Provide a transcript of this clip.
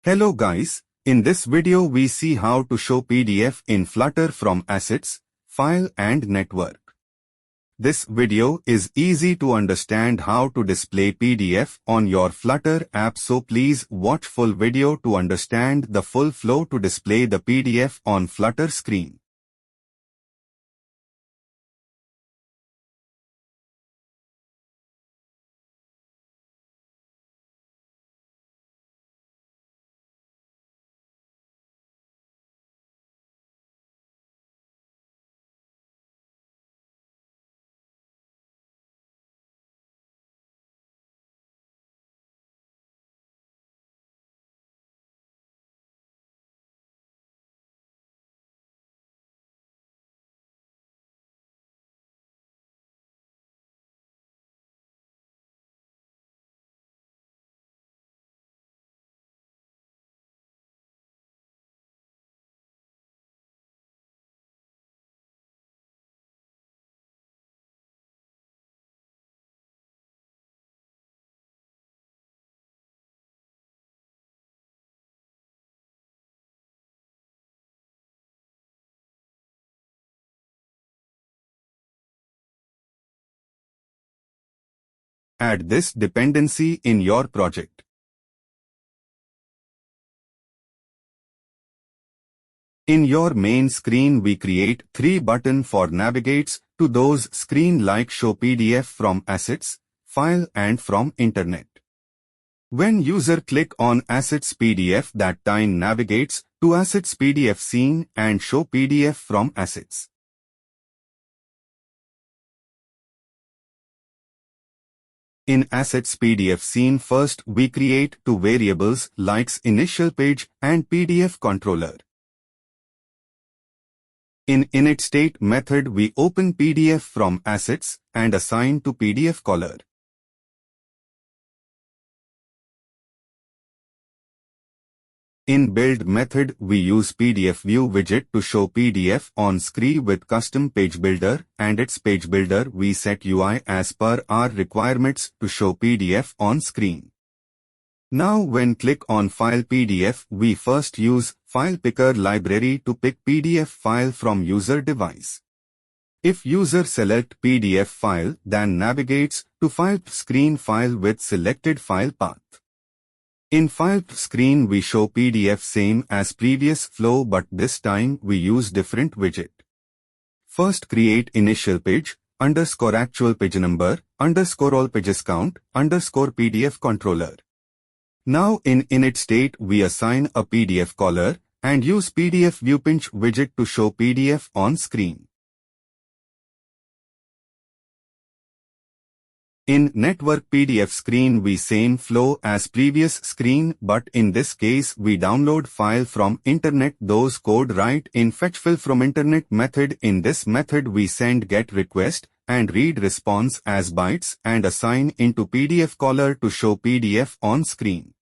Hello guys, in this video we see how to show PDF in Flutter from Assets, File and Network. This video is easy to understand how to display PDF on your Flutter app, so please watch full video to understand the full flow to display the PDF on Flutter screen. Add this dependency in your project. In your main screen we create 3 buttons for navigates to those screen like Show PDF from Assets, File and from Internet. When user click on Assets PDF, that time navigates to Assets PDF scene and Show PDF from Assets. In Assets PDF scene, first we create 2 variables like initial page and PDF controller. In init state method we open PDF from Assets and assign to PDF caller. In build method we use PDF view widget to show PDF on screen with custom page builder, and its page builder we set UI as per our requirements to show PDF on screen. Now when click on File PDF, we first use File Picker library to pick PDF file from user device. If user select PDF file, then navigates to File screen file with selected file path. In File screen we show PDF same as previous flow, but this time we use different widget. First create initial page, underscore actual page number, underscore all pages count, underscore PDF controller. Now in init state we assign a PDF caller and use PDF view pinch widget to show PDF on screen. In network PDF screen we same flow as previous screen, but in this case we download file from internet. Those code write in fetch file from internet method. In this method we send get request and read response as bytes and assign into PDF caller to show PDF on screen.